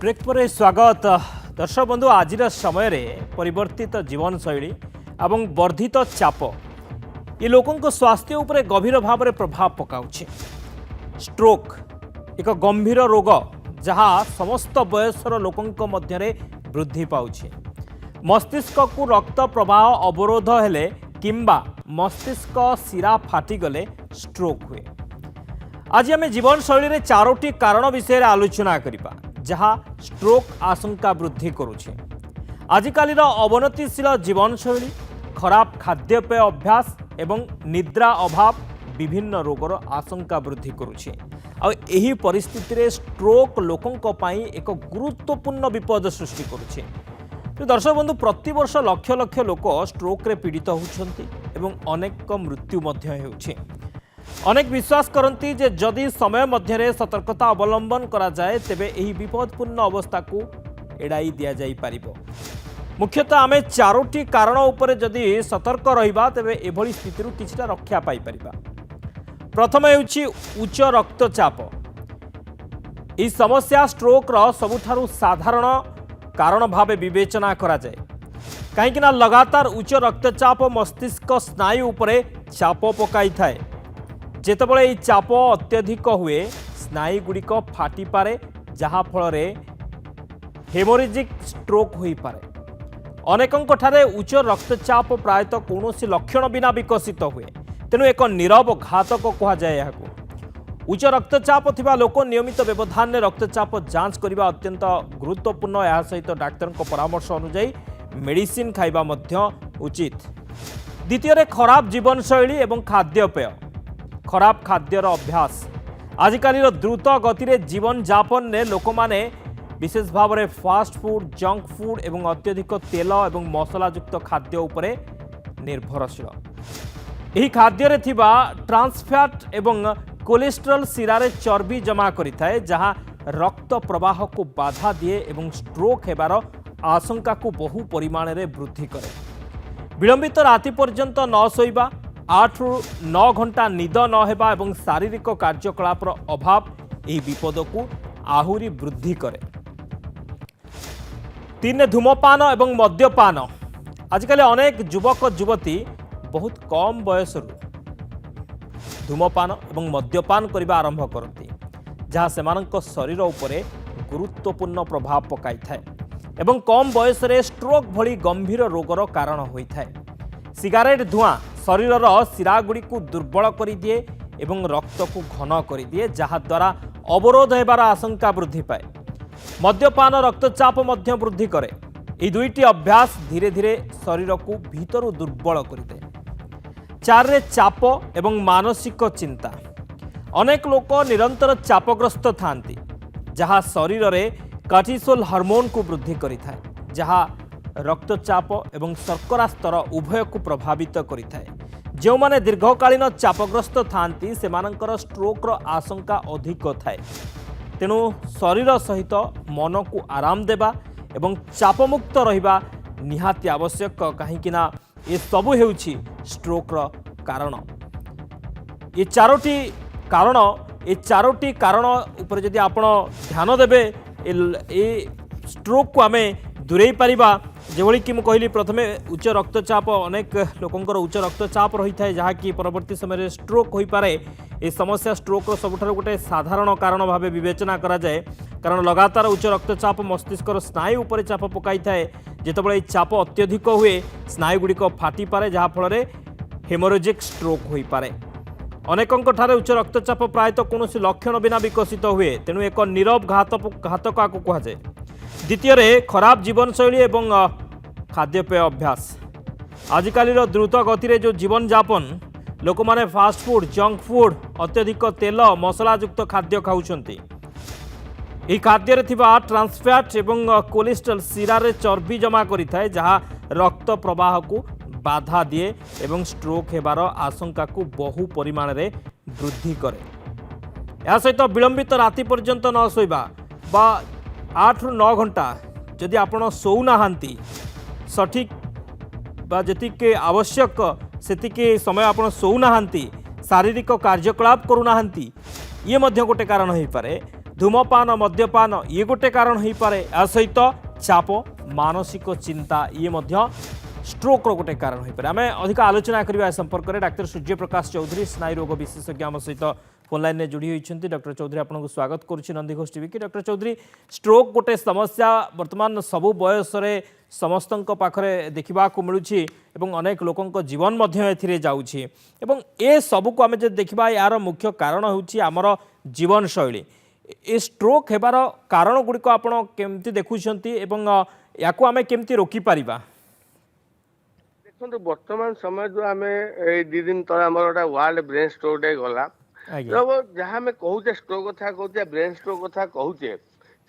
Break पर स्वागत दर्शक बंधु आज समय परिवर्तित जीवन शैली और वर्धित चाप ये लोकों स्वास्थ्य उपर गभीर भाव में प्रभाव पकाउछि। स्ट्रोक एक गंभीर रोग जहाँ समस्त बयसर लोकों मध्य वृद्धि पाउछि। मस्तिष्क को रक्त प्रवाह अवरोध हेले किंबा मस्तिष्क शिरा फाटिगले स्ट्रोक हुए। आज आम जीवन शैली में चारोटी कारण विषय आलोचना करिबा जहाँ स्ट्रोक आशंका वृद्धि करुछे। आजिकालीर अवनतिशील जीवन शैली खराब खाद्यपेय अभ्यास एवं निद्रा अभाव विभिन्न रोगर आशंका वृद्धि करुछे। आ एही परिस्थिति रे स्ट्रोक लोकों पाई एक गुरुत्वपूर्ण विपद सृष्टि करुछे। तो दर्शक बंधु प्रतिवर्ष लक्ष लक्ष लोक स्ट्रोक रे पीड़ित होउछंती एवं अनेक मृत्यु मध्य हेउछे। अनेक विश्वास करती जे जदि समय मध्य सतर्कता अवलंबन करा जाए तेबे एही विपदपूर्ण अवस्था को एड़ाई दिया जाई पारिबो। मुख्यतः आमे चारोटी कारण उपरे जदि सतर्क रहिबा तेबे एभली स्थितिरु किछटा रक्षा पाई परिबा। प्रथम हेउछि उच्च रक्तचाप। ई समस्या स्ट्रोक रो सबुठारु साधारण कारण भावे विवेचना करा जाए कहीं लगातार उच्च रक्तचाप मस्तिष्क स्नायु उपरे चाप पकाई थाए। जेतेबेले चाप अत्यधिक हुए स्नायु गुड़िक फाटी पारे जहाँ फल हेमोरेजिक स्ट्रोक हो पारे। अनेकों ठारे उच्च रक्तचाप प्रायतः कौन लक्षण बिना विकसित हुए तेणु एक नीरव घातक कहुए। उच्च रक्तचाप थिबा लोक नियमित व्यवधान में रक्तचाप जांच करने अत्यंत गुरुत्वपूर्ण। यह सहित डाक्तर परामर्श अनुजाई मेडिसिन खाइबा मध्य उचित। द्वितीय खराब जीवन शैली एवं खाद्यपेय। खराब खाद्यर अभ्यास आजिकाली द्रुत गति रे जीवन जापन ने लोक माने विशेष भाव में फास्ट फूड जंक फूड एवं अत्यधिक तेल एवं मसलायुक्त खाद्य उपरे निर्भरशील। यही खाद्य रे थिबा ट्रांसफैट एवं कोलेस्ट्रॉल शिरारे चर्बी जमा करिथाए जहां रक्त प्रवाह को बाधा दिए एवं स्ट्रोक हेबार आशंका को बहु परिमाण रे वृद्धि करे। विलंबित राति पर्यंत न शोइबा 8 ରୁ 9 घंटा निद न हेबा एवं शारीरिक कार्यकलापर अभाव यह विपद को आहुरी वृद्धि करे। 3 धूमपान एवं मद्यपान। आजिकल अनेक युवक युवती बहुत कम बयस धूमपान एवं मद्यपान करने आरंभ करती जहाँ सेमानक शरीर उपरे गुरुत्वपूर्ण प्रभाव पकाई थाए एवं कम बयस रे स्ट्रोक भली गंभीर रोगर कारण होता है। सिगारेट धुआं शरीरर शिरागुड़ी को दुर्बल कर दिए एवं रक्त को घन कर दिए जहाँ द्वारा अवरोध होबार आशंका वृद्धि पाए। मद्यपान रक्तचाप मध्य वृद्धि करे। ये दुईटी अभ्यास धीरे धीरे शरीर को भीतर दुर्बल करदे। 4 रे चाप एवं मानसिक चिंता। अनेक लोक निरंतर चापग्रस्त थांती जहाँ शरीर रे कार्टिसोल हार्मोन को वृद्धि करिथाए जहाँ रक्तचाप एवं शर्करा स्तर उभय को प्रभावित करिथाए। जो माने दीर्घकालीन चापग्रस्त थांती सेमानंकर स्ट्रोक रो आशंका अधिक थाए। तेणु शरीर सहित मन को आराम देबा एवं चापमुक्त रहिबा निहाती आवश्यक कहीं ये सबु हेउछि स्ट्रोक रो कारण। ये चारोटी कारण ऊपर जदि आपण ध्यान देबे ए स्ट्रोक को आमे दूरे पारिबा। जेभली कि कहली प्रथमे उच्च रक्तचाप अनेक लोकंकर उच्च रक्तचाप रही है जहाँकि परवर्ती समय स्ट्रोक हो पारे। ये समस्या स्ट्रोक सबुठार गोटे साधारण कारण भाव विवेचना करा जाए कारण लगातार उच्च रक्तचाप मस्तिष्कर स्नायु उपर चाप पकाई थाए। जितेबाला चाप अत्यधिक हुए स्नायु गुड़िक फाटी पारे जहाँ फल हेमोरेजिक स्ट्रोक हो पारे। अनेकों ठारे उच्च रक्तचाप प्रायतः कौन लक्षण बिना विकसित हुए तेणु एक नीरव घातक आपको कहुए। द्वितीय खराब जीवन शैली एवं खाद्यपेय अभ्यास। आजिकाली द्रुत गति रे जो जीवन जापन लोक माने फास्ट फूड जंक फूड अत्यधिक तेल मसलायुक्त खाद्य खाउछंती। यह खाद्य थिबा ट्रांसफैट एवं कोलेस्ट्रॉल शिरारे चर्बी जमा करिथाए जहाँ रक्त प्रवाह को बाधा दिए एवं स्ट्रोक हेबार आशंका को बहु परिमाण रे वृद्धि करे। या सहित विलंबित राति पर्यंत न शोइबा बा 8 ରୁ 9 घंटा जदि आपण शोना सठिक जी आवश्यक से समय आपण शोना शारीरिक कार्यकलाप करूना ये गोटे कारण हो पारे। धूमपान मद्यपान ये गोटे कारण हो पारे या सहित चाप मानसिक चिंता ये मध्य स्ट्रोक गोटे कारण हो पारे। आम अधिक आलोचना करवा संपर्क में डाक्तर सूर्य प्रकाश चौधरी स्नायु रोग विशेषज्ञ आम सहित फोन लाइन में जोड़ी होती। डॉक्टर चौधरी आपको स्वागत करुच्ची नंदीघोष टीवी की। डॉक्टर चौधरी स्ट्रोक गोटे समस्या बर्तमान सबु बयस समस्त पाखरे देखा मिलूँ अनेक लोकों जीवन जाऊँगी ए सबू को आम देखा यार मुख्य कारण हूँ आमर जीवन शैली। ए स्ट्रोक हेबार कारण गुड़िक आप केमती देखुंट या आम केमती रोकी पारिबा? देखो वर्तमान समय जो आम दी दिन तले गोटे वर्ल्ड ब्रेन स्ट्रोक डे गला जहाँ आम कहूचे स्ट्रोक कथा कहूचे ब्रेन स्ट्रोक कथा कहूचे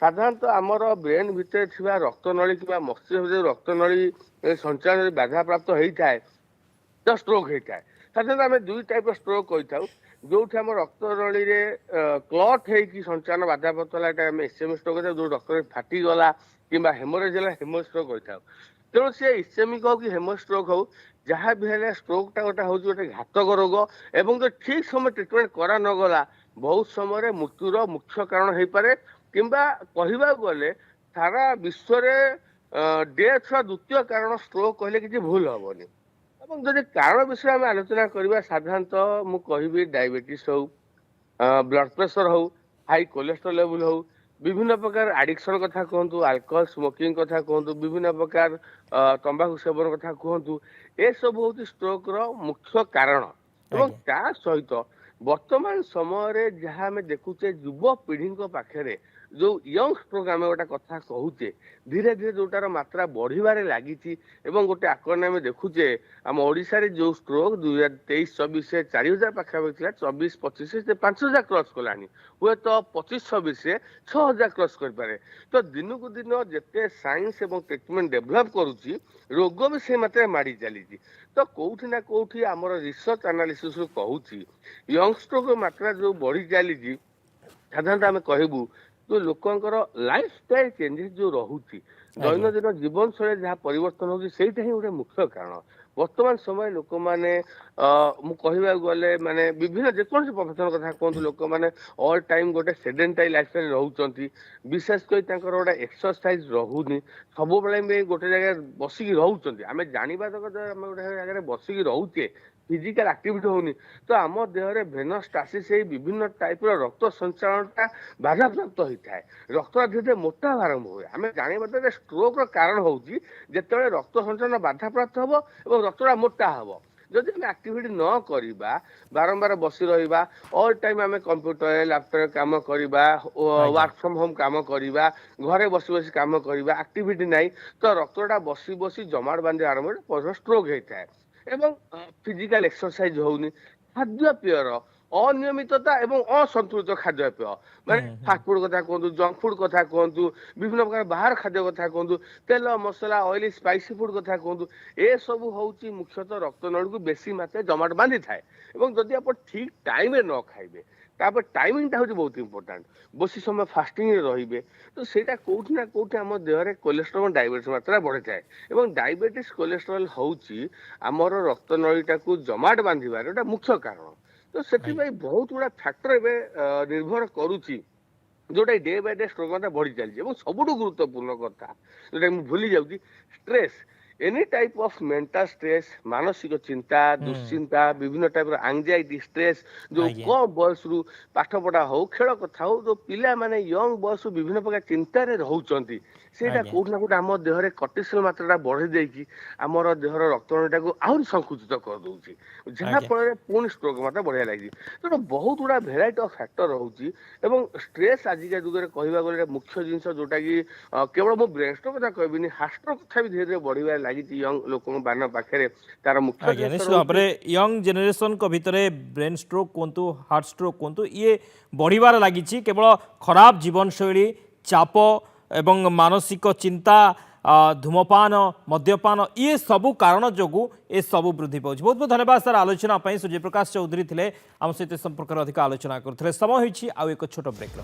साधारणतः आमर ब्रेन भितर थिबा रक्तनली कि मस्तिष्क रक्तनली संचालन बाधा प्राप्त होता है तो स्ट्रोक होता है। साधारणतः आम दुई टाइप स्ट्रोक कही जो आम रक्तनली क्लट होगी संचालन बाधा प्राप्त है इस्केमिक स्ट्रोक जो रक्त फाटीगला कि हेमोरेज हेमो स्ट्रोक कही तेणु सी इस्केमिक हो कि हेमो स्ट्रोक हो जहाँ भी है स्ट्रोकटा गोटे हूँ गोटे घातक रोग एवं जो ठीक समय ट्रिटमेंट करा न गला बहुत समय मृत्युर मुख्य कारण हो पारे किंबा कहवा गले सारा विश्व डेथ द्वितीय कारण स्ट्रोक कहले कि भूल हेनी। जब कारण विषय आम आलोचना करवा साधारणतः मु कहि डायबिटीज हो ब्लड प्रेशर हो हाई कोलेस्ट्रोल लेवल हो विभिन्न प्रकार एडिक्शन कथा कहतु अल्कोहल स्मोकिंग कथा कहतु विभिन्न प्रकार तंबाकू सेवन कथा कहतु ए सब हूँ स्ट्रोक रो मुख्य कारण। एवं ता सहित वर्तमान समय जहाँ आम देखुचे युवपीढ़ी पाखे जो यंग स्ट्रोक आम गोटे कथा कहूचे धीरे धीरे जोटार मात्रा बढ़िबारे लगी गोटे आकलन आम देखुचे आम ओडिशा रे जो स्ट्रोक 2023-24 4000 पाखापाखि 24-25 से 5000 क्रॉस कलानी हुए तो 25-26 से 6000 क्रॉस कर पारे। तो दिन को दिन जिते साइंस एवं ट्रिटमेंट डेभलप करुच्ची रोग भी से मात्रा माड़ी चली तो कौटी ना कौटी आमर रिसर्च एनालिसिस कहूँ यंग स्ट्रोक मात्रा जो बढ़ी चली साधारणतः आम कहबू जो लोकंकर लाइफ स्टाइल चेंजेस जो रहुची दैनंदिन जीवन शैली जहाँ परिवर्तन होगी सेटा ही गोटे मुख्य कारण। वर्तमान समय लोक मैंने मुझे गले माने विभिन्न जेकोसी प्रोफेशन कथा कहतु लोक मैंने ऑल टाइम गोटे सेडेंटारी लाइफ स्टाइल रोचंती विशेषकर गोटे एक्सरसाइज रहुनी सब बेले गोटे जगह बसिकी रोचंती आम जानिबा तो आम गोटे जगह बसिकी रोचे फिजिकल एक्टिविटी होनी तो आम देहरे भेनोस्टासिस विभिन्न टाइप रक्त संचालनटा बाधा प्राप्त होता है रक्त धीरे धीरे मोटा आरंभ हुए आम जाना स्ट्रोक कारण हूँ जिते रक्त संचालन बाधा प्राप्त हम और रक्तटा मोटा हम जदि आम एक्टिविटी न करवा बारंबार बसी रहा ऑल टाइम आम कंप्यूटर लैपटॉप काम करवा वर्क फ्रॉम होम काम करवा घरे बसी बसी काम करवा एक्टिविटी नहीं तो रक्तटा बसी बसी जमाट बांधि आरंभ स्ट्रोक होता है। एवं फिजिकल एक्सरसाइज होनी खाद्यपेयर अनियमितता एवं असंतुलित खाद्यपेय माने फास्ट फूड कथा कहतु जंक फूड कथा कहतु विभिन्न प्रकार बाहर खाद्य कथा कहतु तेल मसला ऑयली स्पाइसी फूड कथा कहतु ए सब हूँ मुख्यतः रक्तनली को बेसी मात्रा जमाट बांधि थाए जदि आप ठीक टाइम न खाइबे तापर टाइमिंगटा हूँ बहुत इंपोर्टाट बसी समय फास्टिंग रे तो सेटा कोठी ना कोठी आम देहरे कोलेस्ट्रॉल डायबिटीज मात्रा बढ़ी थाए और डायबिटीज कोलेस्ट्रॉल हूँ आमर रक्तनलीटा को जमाट बांधिबार गोटे मुख्य कारण। तो से बहुत गुड़ा फैक्टर एवं निर्भर करुच्ची जोटा डे बाय डे स्ट्रोक बढ़ी चलती सबुठ गुरुत्वपूर्ण कथा जोटा भूली जाऊँगी stress any type of mental stress मानसिक चिंता दुश्चिंता विभिन्न टाइप एंजाइटी स्ट्रेस जो कम बयस रु पाठ पढ़ा हो खेल कथा हो जो पिला माने यंग बयस विभिन्न प्रकार चिंतार रोचंती सेटा कोठ ना कोठ आम देहरे कॉर्टिसोल मात्राटा बढ़ी देकी आमर देहर रक्तनलीटा को आहरी संकुचित कर दउची जहाँ फल पुणी स्ट्रोक मात्रा बढ़िया लगी। तो बहुत गुड़ा भेराइटी ऑफ फैक्टर रोची एवं स्ट्रेस आजिका जुगे कहवा गले मुख्य जिनस जोटा कि केवल मो ब्रेन स्ट्रोक कथा कहबिनी हार्ट स्ट्रोक कथा भी धीरे धीरे बढ़िबार लगी यंग लोक बान पाखे तार मुख्य निश्चित भाव में यंग जेनेरेशन को भितर ब्रेन स्ट्रोक कहतु हार्ट स्ट्रोक कहतु ये बढ़िबार लगी केवल खराब जीवन शैली चाप एवं मानसिक चिंता धूमपान मद्यपान ये सबू कारण जो ये सबू वृद्धि पाँच। बहुत बहुत धन्यवाद सर आलोचना सूर्य प्रकाश चौधरी थे आम सहित संपर्क अधिक आलोचना करते समय आउ एक छोट ब्रेक।